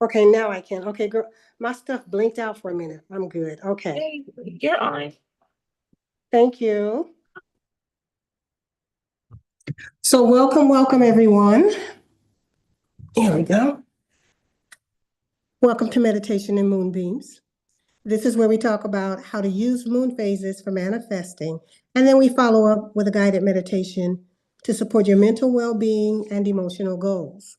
Okay, now I can. Okay, girl, my stuff blinked out for a minute. I'm good. Okay. Hey, you're on. Thank you. So welcome everyone. Here we go. Welcome to Meditation and Moonbeams. This is where we talk about how to use moon phases for manifesting, and then we follow up with a guided meditation to support your mental well-being and emotional goals.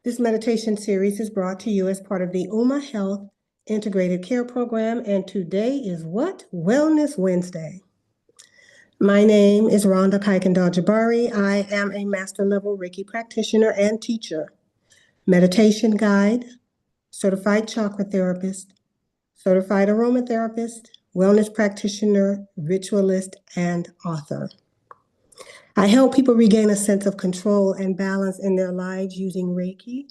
This meditation series is brought to you as part of the UMA Health Integrated Care Program, and today is what? Wellness Wednesday. My name is Rhonda Jabari. I am a master level Reiki practitioner and teacher, meditation guide, certified chakra therapist, certified aromatherapist, wellness practitioner, ritualist, and author. I help people regain a sense of control and balance in their lives using Reiki,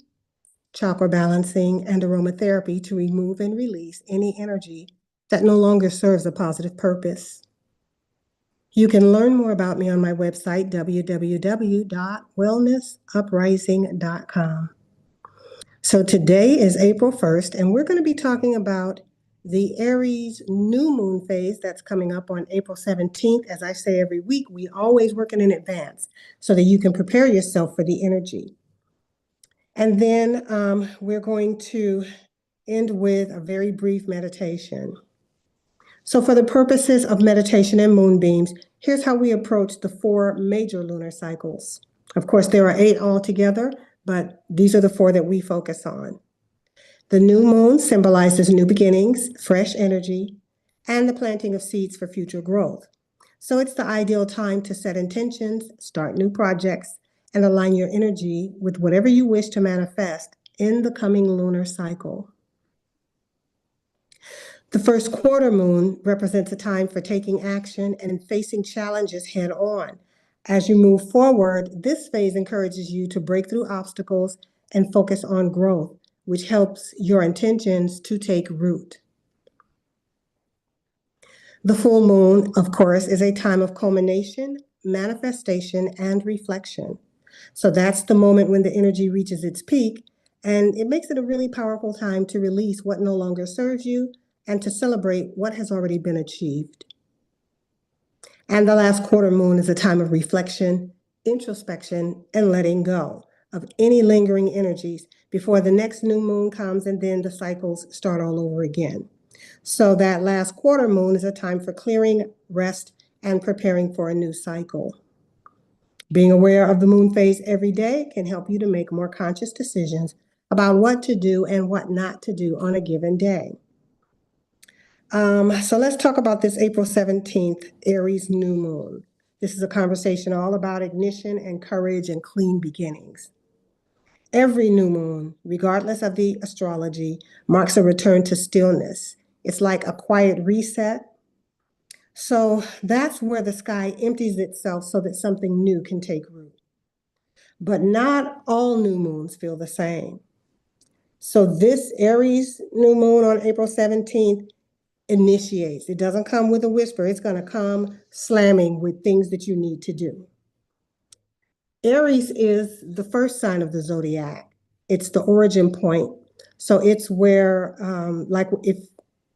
chakra balancing, and aromatherapy to remove and release any energy that no longer serves a positive purpose. You can learn more about me on my website, www.wellnessuprising.com. So today is April 1st, and we're going to be talking about the Aries new moon phase that's coming up on April 17th. As I say every week, we always working in advance so that you can prepare yourself for the energy. And then we're going to end with a very brief meditation. So for the purposes of meditation and moonbeams, here's how we approach the 4 major lunar cycles. Of course, there are 8 altogether, but these are the 4 that we focus on. The new moon symbolizes new beginnings, fresh energy, and the planting of seeds for future growth. So it's the ideal time to set intentions, start new projects, and align your energy with whatever you wish to manifest in the coming lunar cycle. The first quarter moon represents a time for taking action and facing challenges head on. As you move forward, this phase encourages you to break through obstacles and focus on growth, which helps your intentions to take root. The full moon, of course, is a time of culmination, manifestation, and reflection. So that's the moment when the energy reaches its peak, and it makes it a really powerful time to release what no longer serves you and to celebrate what has already been achieved. And the last quarter moon is a time of reflection, introspection, and letting go of any lingering energies before the next new moon comes, and then the cycles start all over again. So that last quarter moon is a time for clearing, rest, and preparing for a new cycle. Being aware of the moon phase every day can help you to make more conscious decisions about what to do and what not to do on a given day. So let's talk about this April 17th Aries new moon. This is a conversation all about ignition and courage and clean beginnings. Every new moon, regardless of the astrology, marks a return to stillness. It's like a quiet reset. So that's where the sky empties itself so that something new can take root. But not all new moons feel the same. So this Aries new moon on April 17th initiates. It doesn't come with a whisper. It's going to come slamming with things that you need to do. Aries is the first sign of the zodiac. It's the origin point. So it's where, like if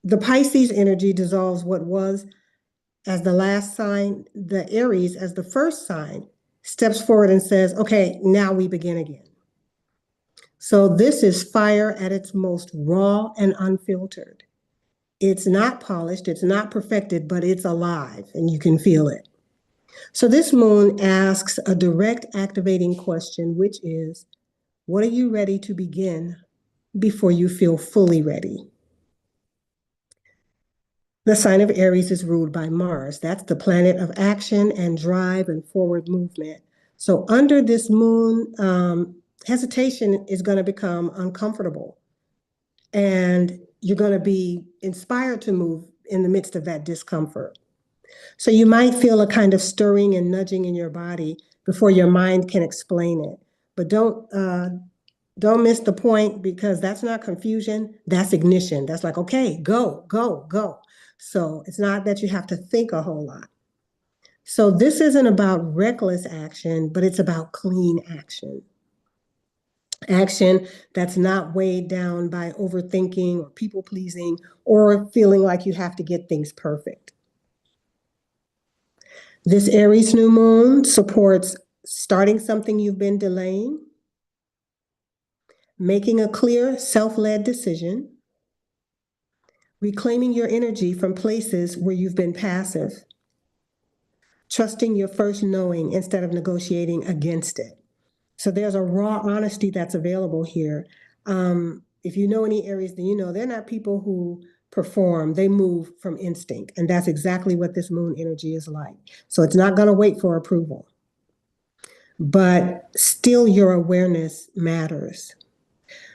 the Pisces energy dissolves what was as the last sign, the Aries as the first sign steps forward and says, okay, now we begin again. So this is fire at its most raw and unfiltered. It's not polished, it's not perfected, but it's alive and you can feel it. So this moon asks a direct activating question, which is, what are you ready to begin before you feel fully ready? The sign of Aries is ruled by Mars. That's the planet of action and drive and forward movement. So under this moon, hesitation is going to become uncomfortable. And you're going to be inspired to move in the midst of that discomfort. So you might feel a kind of stirring and nudging in your body before your mind can explain it. But don't miss the point, because that's not confusion, that's ignition. That's like, okay, go, go, go. So it's not that you have to think a whole lot. So this isn't about reckless action, but it's about clean action. Action that's not weighed down by overthinking or people pleasing or feeling like you have to get things perfect. This Aries new moon supports starting something you've been delaying, making a clear self-led decision, reclaiming your energy from places where you've been passive, trusting your first knowing instead of negotiating against it. So there's a raw honesty that's available here. If you know any Aries, then you know they're not people who perform, they move from instinct. And that's exactly what this moon energy is like. So it's not going to wait for approval, but still your awareness matters.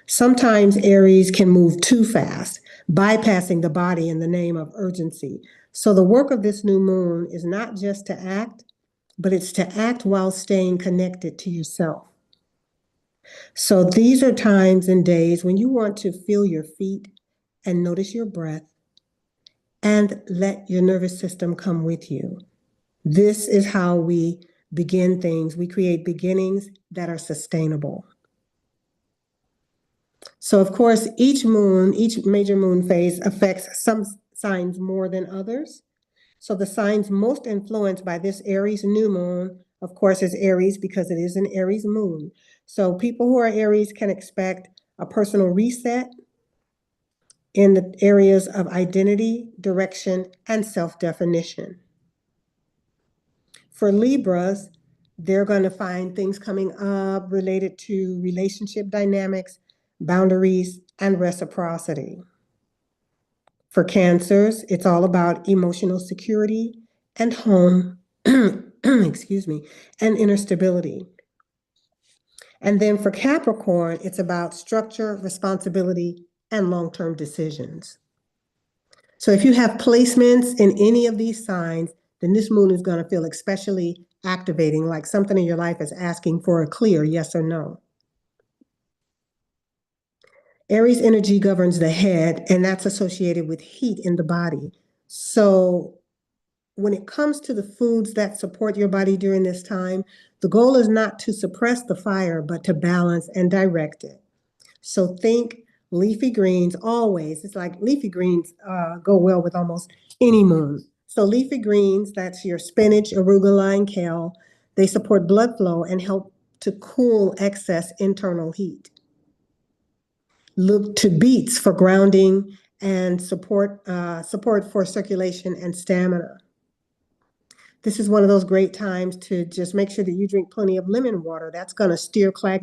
Sometimes Aries can move too fast, bypassing the body in the name of urgency. So the work of this new moon is not just to act, but it's to act while staying connected to yourself. So these are times and days when you want to feel your feet and notice your breath and let your nervous system come with you. This is how we begin things. We create beginnings that are sustainable. So of course, each major moon phase affects some signs more than others. So the signs most influenced by this Aries new moon, of course, is Aries because it is an Aries moon. So people who are Aries can expect a personal reset in the areas of identity, direction, and self-definition. For Libras, they're going to find things coming up related to relationship dynamics, boundaries, and reciprocity. For Cancers, it's all about emotional security and home, excuse me, and inner stability. And then for Capricorn, it's about structure, responsibility, and long-term decisions. So if you have placements in any of these signs, then this moon is going to feel especially activating, like something in your life is asking for a clear yes or no. Aries energy governs the head, and that's associated with heat in the body. So when it comes to the foods that support your body during this time, the goal is not to suppress the fire, but to balance and direct it. So think leafy greens always. It's like leafy greens go well with almost any moon. So leafy greens, that's your spinach, arugula, and kale. They support blood flow and help to cool excess internal heat. Look to beets for grounding and support for circulation and stamina. This is one of those great times to just make sure that you drink plenty of lemon water. That's going to steer clear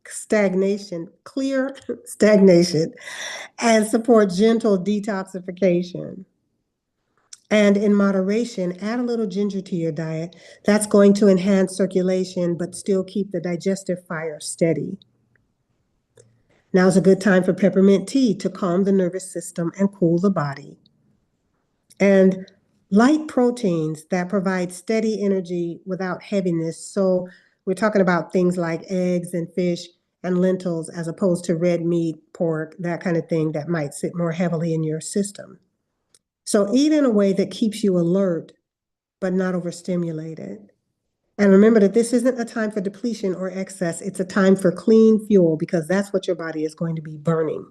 stagnation, and support gentle detoxification. And in moderation, add a little ginger to your diet. That's going to enhance circulation, but still keep the digestive fire steady. Now's a good time for peppermint tea to calm the nervous system and cool the body. And light proteins that provide steady energy without heaviness. So we're talking about things like eggs and fish and lentils as opposed to red meat, pork, that kind of thing that might sit more heavily in your system. So eat in a way that keeps you alert, but not overstimulated. And remember that this isn't a time for depletion or excess. It's a time for clean fuel because that's what your body is going to be burning.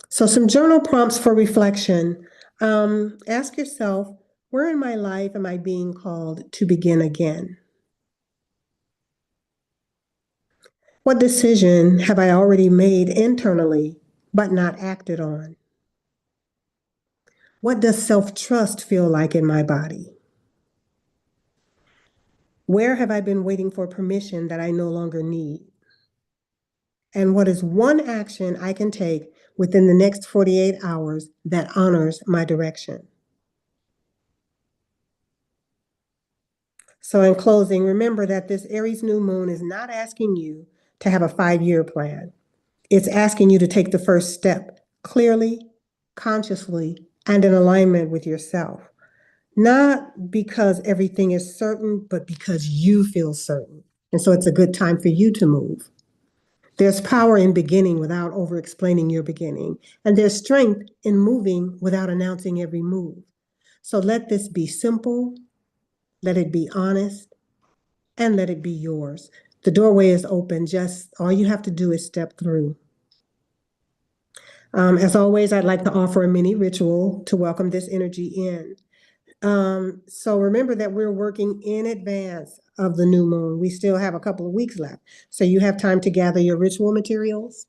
So some journal prompts for reflection. Ask yourself, where in my life am I being called to begin again? What decision have I already made internally but not acted on? What does self-trust feel like in my body? Where have I been waiting for permission that I no longer need? And what is one action I can take within the next 48 hours that honors my direction? So in closing, remember that this Aries new moon is not asking you to have a 5-year plan. It's asking you to take the first step clearly, consciously, and in alignment with yourself. Not because everything is certain, but because you feel certain. And so it's a good time for you to move. There's power in beginning without over explaining your beginning. And there's strength in moving without announcing every move. So let this be simple, let it be honest, and let it be yours. The doorway is open. Just all you have to do is step through. As always, I'd like to offer a mini ritual to welcome this energy in. So remember that we're working in advance of the new moon. We still have a couple of weeks left. So you have time to gather your ritual materials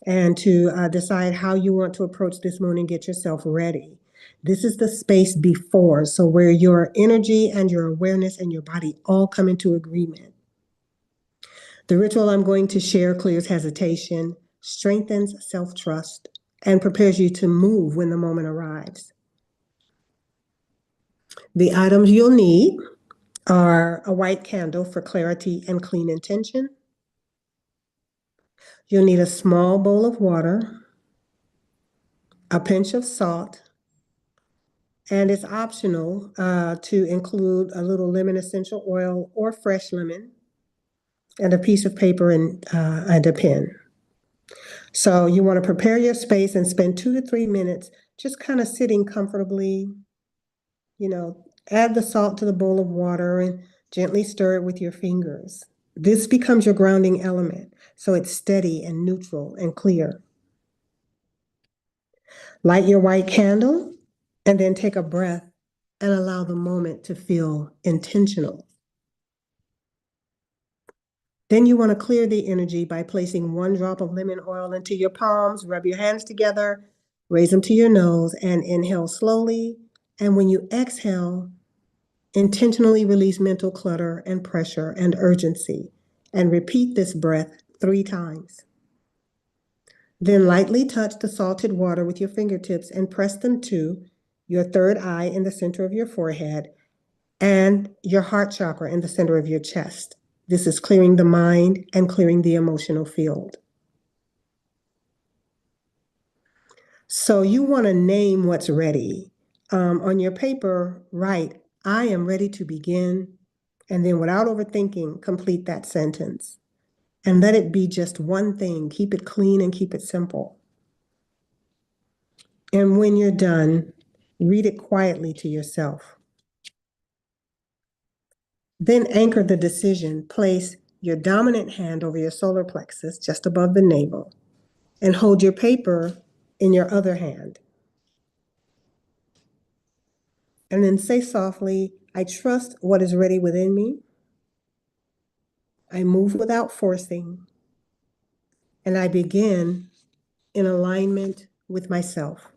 and to decide how you want to approach this moon and get yourself ready. This is the space before, so where your energy and your awareness and your body all come into agreement. The ritual I'm going to share clears hesitation, strengthens self-trust, and prepares you to move when the moment arrives. The items you'll need are a white candle for clarity and clean intention. You'll need a small bowl of water, a pinch of salt, and it's optional to include a little lemon essential oil or fresh lemon, and a piece of paper and a pen. So you want to prepare your space and spend 2 to 3 minutes just kind of sitting comfortably. Add the salt to the bowl of water and gently stir it with your fingers. This becomes your grounding element, so it's steady and neutral and clear. Light your white candle and then take a breath and allow the moment to feel intentional. Then you want to clear the energy by placing 1 drop of lemon oil into your palms, rub your hands together, raise them to your nose, and inhale slowly. And when you exhale, intentionally release mental clutter and pressure and urgency, and repeat this breath 3 times. Then lightly touch the salted water with your fingertips and press them to your third eye in the center of your forehead and your heart chakra in the center of your chest. This is clearing the mind and clearing the emotional field. So you want to name what's ready. On your paper, write, "I am ready to begin," and then without overthinking, complete that sentence. And let it be just one thing. Keep it clean and keep it simple. And when you're done, read it quietly to yourself. Then anchor the decision. Place your dominant hand over your solar plexus, just above the navel, and hold your paper in your other hand. And then say softly, "I trust what is ready within me. I move without forcing, and I begin in alignment with myself."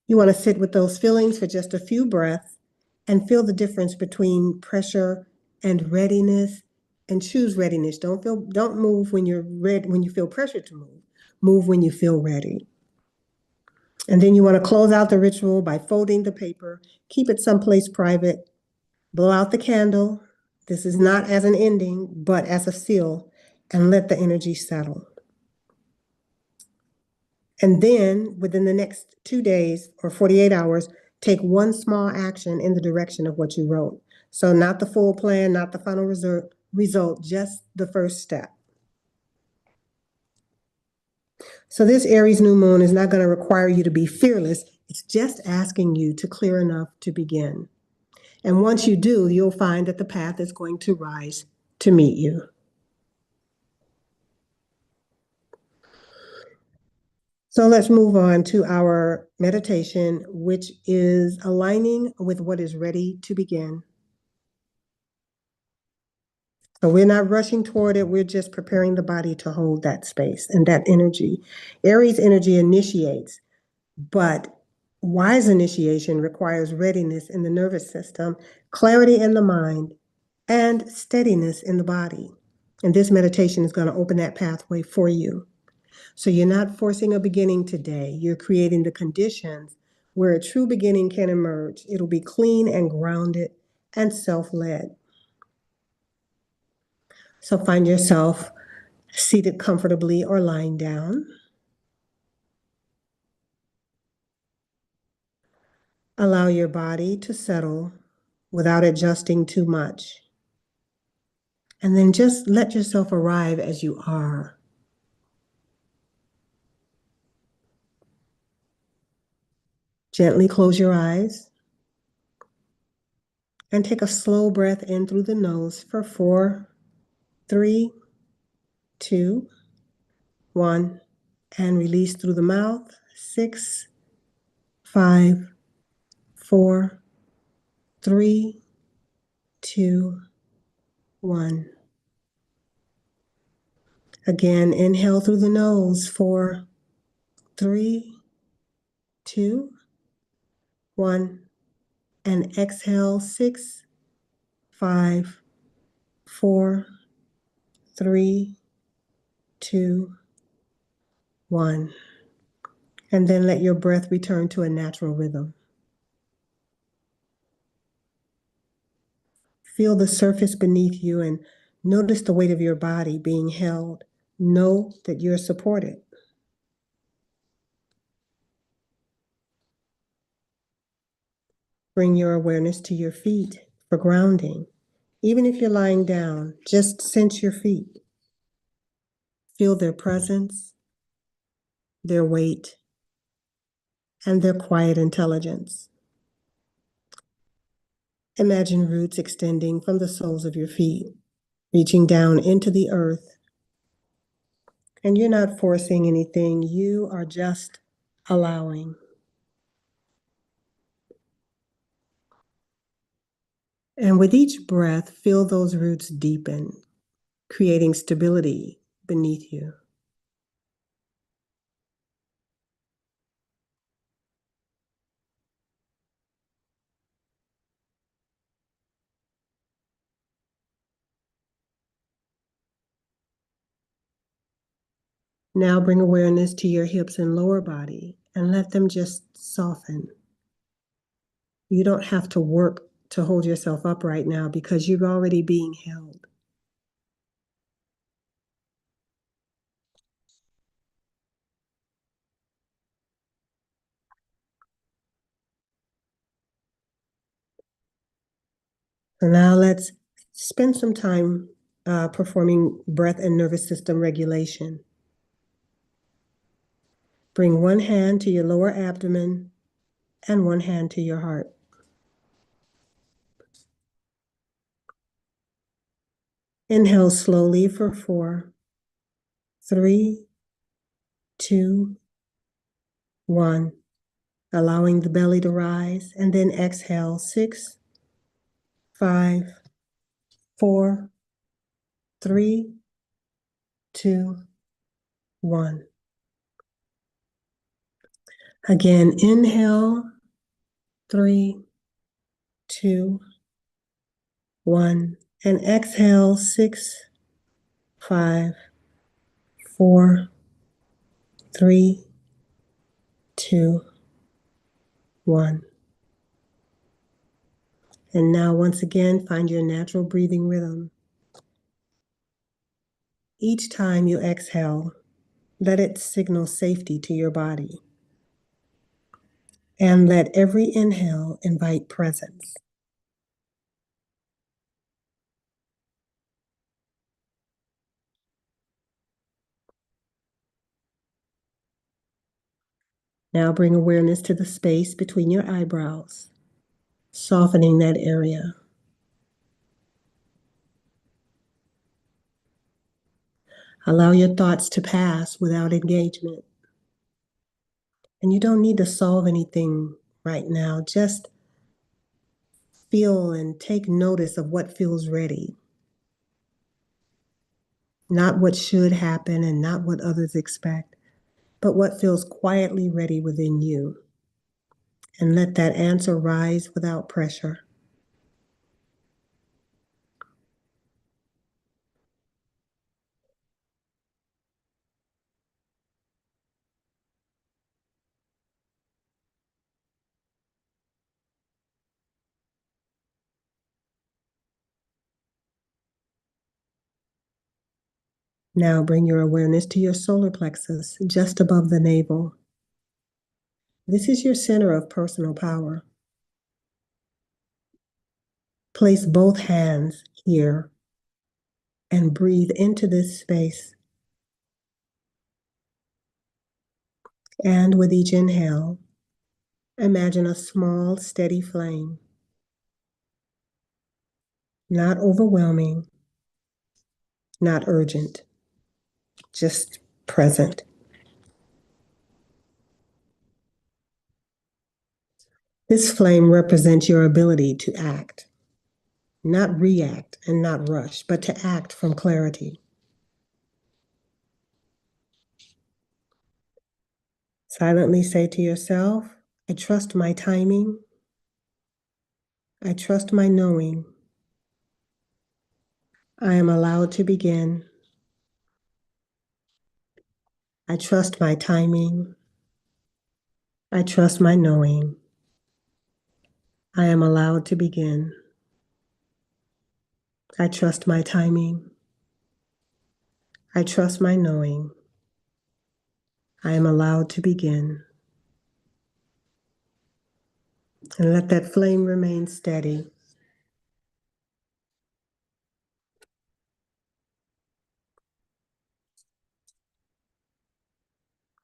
You want to sit with those feelings for just a few breaths and feel the difference between pressure and readiness, and choose readiness. Don't move when you're ready, when you feel pressure to move. Move when you feel ready. And then you want to close out the ritual by folding the paper, keep it someplace private, blow out the candle. This is not as an ending, but as a seal, and let the energy settle. And then within the next 2 days or 48 hours, take one small action in the direction of what you wrote. So not the full plan, not the final result, just the first step. So this Aries new moon is not going to require you to be fearless. It's just asking you to clear enough to begin. And once you do, you'll find that the path is going to rise to meet you. So let's move on to our meditation, which is aligning with what is ready to begin. So we're not rushing toward it. We're just preparing the body to hold that space and that energy. Aries energy initiates, but wise initiation requires readiness in the nervous system, clarity in the mind, and steadiness in the body. And this meditation is going to open that pathway for you. So you're not forcing a beginning today. You're creating the conditions where a true beginning can emerge. It'll be clean and grounded and self-led. So find yourself seated comfortably or lying down. Allow your body to settle without adjusting too much. And then just let yourself arrive as you are. Gently close your eyes and take a slow breath in through the nose for 4, 3, 2, 1, and release through the mouth. 6, 5, 4, 3, 2, 1. Again, inhale through the nose. 4, 3, 2, 1, and exhale. 6, 5, 4, 3, 2, 1. And then let your breath return to a natural rhythm. Feel the surface beneath you and notice the weight of your body being held. Know that you're supported. Bring your awareness to your feet for grounding. Even if you're lying down, just sense your feet. Feel their presence, their weight, and their quiet intelligence. Imagine roots extending from the soles of your feet, reaching down into the earth. And you're not forcing anything, you are just allowing. And with each breath, feel those roots deepen, creating stability beneath you. Now bring awareness to your hips and lower body and let them just soften. You don't have to work to hold yourself up right now because you're already being held. So now let's spend some time performing breath and nervous system regulation. Bring one hand to your lower abdomen and one hand to your heart. Inhale slowly for 4, 3, 2, 1, allowing the belly to rise, and then exhale. 6, 5, 4, 3, 2, 1. Again, inhale. 3, 2, 1, and exhale. 6, 5, 4, 3, 2, 1. And now once again, find your natural breathing rhythm. Each time you exhale, let it signal safety to your body. And let every inhale invite presence. Now bring awareness to the space between your eyebrows, softening that area. Allow your thoughts to pass without engagement. And you don't need to solve anything right now. Just feel and take notice of what feels ready. Not what should happen and not what others expect, but what feels quietly ready within you. And let that answer rise without pressure. Now bring your awareness to your solar plexus, just above the navel. This is your center of personal power. Place both hands here and breathe into this space. And with each inhale, imagine a small, steady flame. Not overwhelming, not urgent, just present. This flame represents your ability to act, not react and not rush, but to act from clarity. Silently say to yourself, I trust my timing. I trust my knowing. I am allowed to begin. I trust my timing. I trust my knowing. I am allowed to begin. I trust my timing. I trust my knowing. I am allowed to begin. And let that flame remain steady.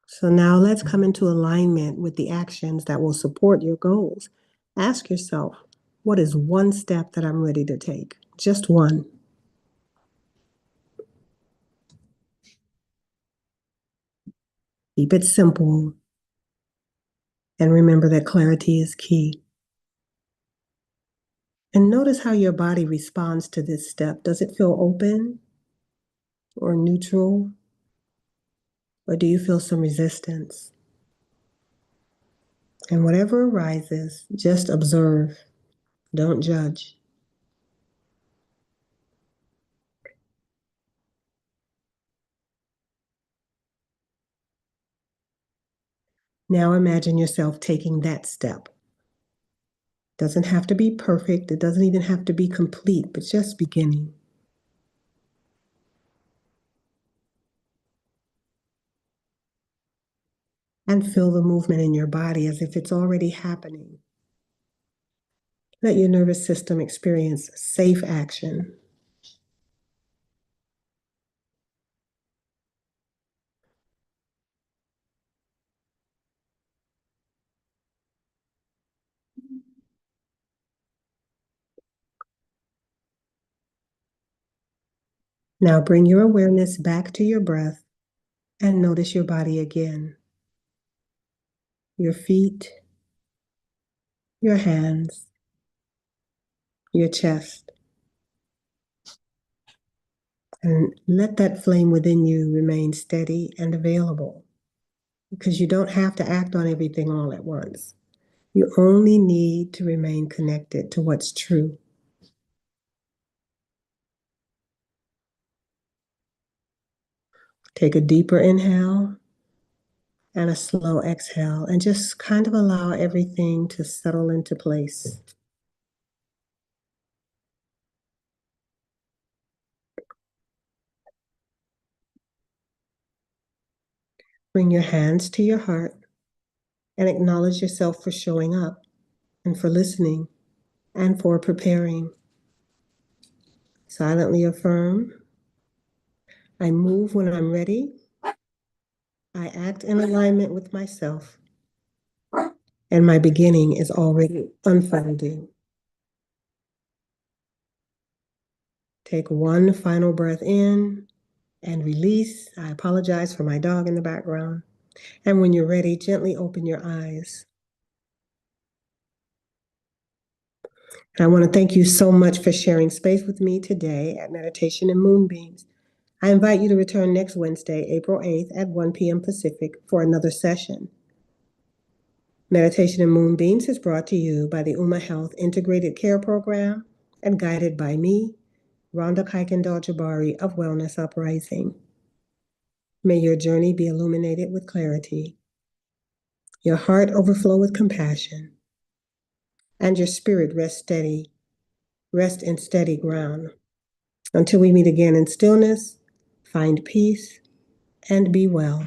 So now let's come into alignment with the actions that will support your goals. Ask yourself, what is one step that I'm ready to take? Just one. Keep it simple. And remember that clarity is key. And notice how your body responds to this step. Does it feel open or neutral? Or do you feel some resistance? And whatever arises, just observe. Don't judge. Now imagine yourself taking that step. Doesn't have to be perfect. It doesn't even have to be complete, but just beginning. And feel the movement in your body as if it's already happening. Let your nervous system experience safe action. Now bring your awareness back to your breath and notice your body again. Your feet, your hands, your chest. And let that flame within you remain steady and available because you don't have to act on everything all at once. You only need to remain connected to what's true. Take a deeper inhale and a slow exhale and just kind of allow everything to settle into place. Bring your hands to your heart and acknowledge yourself for showing up and for listening and for preparing. Silently affirm, I move when I'm ready. I act in alignment with myself. And my beginning is already unfolding. Take one final breath in and release. I apologize for my dog in the background. And when you're ready, gently open your eyes. And I want to thank you so much for sharing space with me today at Meditation and Moonbeams. I invite you to return next Wednesday, April 8th at 1 p.m. Pacific for another session. Meditation and Moonbeams is brought to you by the Health Integrated Care Program and guided by me, Rhonda Kuykendall-Jabari of Wellness Uprising. May your journey be illuminated with clarity, your heart overflow with compassion, and your spirit rest in steady ground. Until we meet again in stillness, find peace and be well.